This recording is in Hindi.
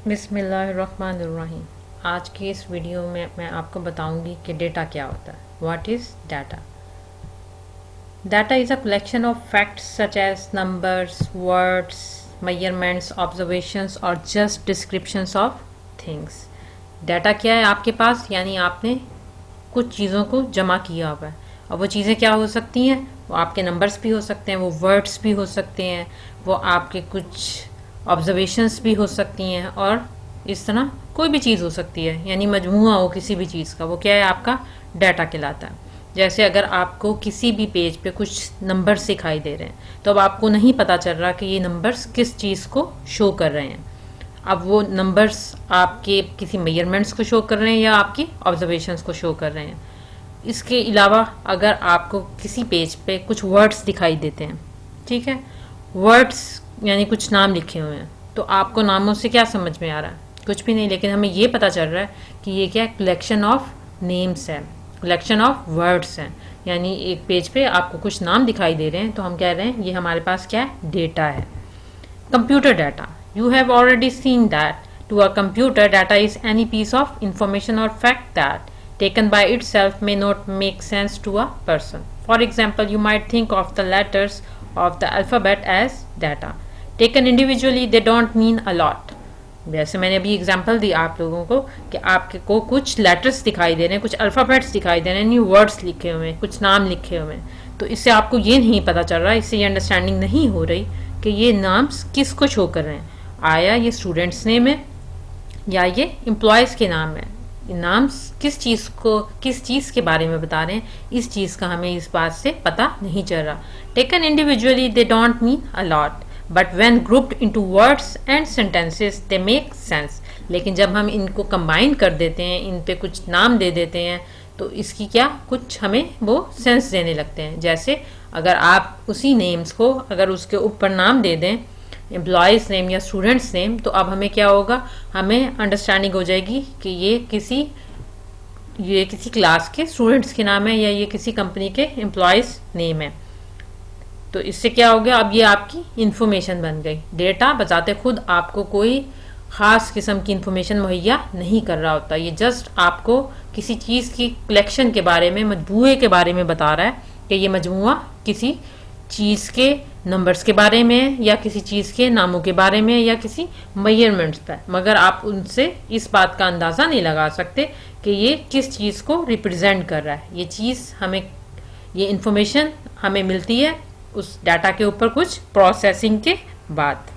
बिस्मिल्लाहिर्रहमानिर्रहीम। आज की इस वीडियो में मैं आपको बताऊंगी कि डेटा क्या होता है। What is data? Data is a collection of facts such as numbers, words, measurements, observations और just descriptions of things. Data क्या है आपके पास? यानी आपने कुछ चीज़ों को जमा किया हुआ है, और वो चीज़ें क्या हो सकती हैं? वो आपके नंबर्स भी हो सकते हैं, वो वर्ड्स भी हो सकते हैं, वो आपके कुछ ऑब्जर्वेशंस भी हो सकती हैं, और इस तरह कोई भी चीज़ हो सकती है। यानी मजमूआ हो किसी भी चीज़ का, वो क्या है? आपका डाटा कहलाता है। जैसे अगर आपको किसी भी पेज पे कुछ नंबर्स दिखाई दे रहे हैं, तो अब आपको नहीं पता चल रहा कि ये नंबर्स किस चीज़ को शो कर रहे हैं। अब वो नंबर्स आपके किसी मेजरमेंट्स को शो कर रहे हैं या आपकी ऑब्जर्वेशंस को शो कर रहे हैं। इसके अलावा अगर आपको किसी पेज पे कुछ वर्ड्स दिखाई देते हैं, ठीक है, वर्ड्स यानी कुछ नाम लिखे हुए हैं, तो आपको नामों से क्या समझ में आ रहा है? कुछ भी नहीं, लेकिन हमें ये पता चल रहा है कि ये क्या है? कलेक्शन ऑफ नेम्स है, कलेक्शन ऑफ वर्ड्स हैं। यानी एक पेज पे आपको कुछ नाम दिखाई दे रहे हैं, तो हम कह रहे हैं ये हमारे पास क्या है? डेटा है। Computer data. You have already seen that to a computer, data is any piece of information or fact that, taken by itself, may not make sense to a person. For example, you might think of the letters of the alphabet as data. Taken individually, they don't mean a lot. वैसे मैंने अभी एग्जांपल दी आप लोगों को कि आपके को कुछ लेटर्स दिखाई दे रहे हैं, कुछ अल्फ़ाबेट्स दिखाई दे रहे हैं, न्यू वर्ड्स लिखे हुए हैं, कुछ नाम लिखे हुए हैं, तो इससे आपको ये नहीं पता चल रहा, इससे ये अंडरस्टैंडिंग नहीं हो रही कि ये नाम किसको शो कर रहे हैं। आया ये स्टूडेंट्स नेम है या ये एम्प्लॉयज़ के नाम है? नाम किस चीज़ को, किस चीज़ के बारे में बता रहे हैं, इस चीज़ का हमें इस बात से पता नहीं चल रहा। Taken individually they don't mean a lot, but when grouped into words and sentences they make sense. लेकिन जब हम इनको कंबाइन कर देते हैं, इन पे कुछ नाम दे देते हैं, तो इसकी क्या कुछ हमें वो सेंस देने लगते हैं। जैसे अगर आप उसी नेम्स को अगर उसके ऊपर नाम दे दें, एम्प्लॉयज़ नेम या स्टूडेंट्स नेम, तो अब हमें क्या होगा? हमें अंडरस्टैंडिंग हो जाएगी कि ये किसी क्लास के स्टूडेंट्स के नाम है या ये किसी कंपनी के एम्प्लॉयज़ नेम है। तो इससे क्या हो गया? अब ये आपकी इंफॉर्मेशन बन गई। डेटा बजाते खुद आपको कोई ख़ास किस्म की इंफॉर्मेशन मुहैया नहीं कर रहा होता, ये जस्ट आपको किसी चीज़ की कलेक्शन के बारे में, मजमूए के बारे में बता रहा है कि ये मजमूआ किसी चीज़ के नंबर्स के बारे में या किसी चीज़ के नामों के बारे में या किसी मेजरमेंट्स पर, मगर आप उनसे इस बात का अंदाज़ा नहीं लगा सकते कि ये किस चीज़ को रिप्रेजेंट कर रहा है। ये चीज़ हमें, ये इंफॉर्मेशन हमें मिलती है उस डाटा के ऊपर कुछ प्रोसेसिंग के बाद।